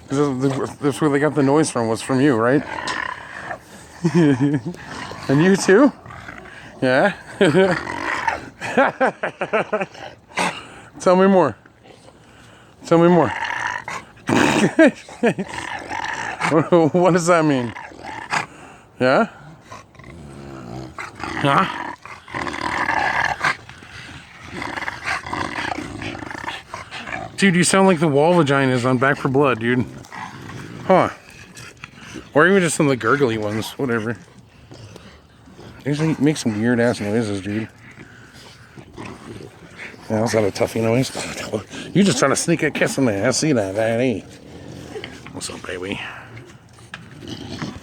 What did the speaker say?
That's where they got the noise from, was from you, right? And you too? Yeah? Tell me more. Tell me more. What does that mean? Yeah? Huh? Dude, you sound like the wall vaginas on Back for Blood, dude. Huh. Or even just some of the gurgly ones, whatever. They usually make some weird ass noises, dude. Yeah, was that a Tuffy noise? You just trying to sneak a kiss on me. I see that, Daddy. What's up, baby?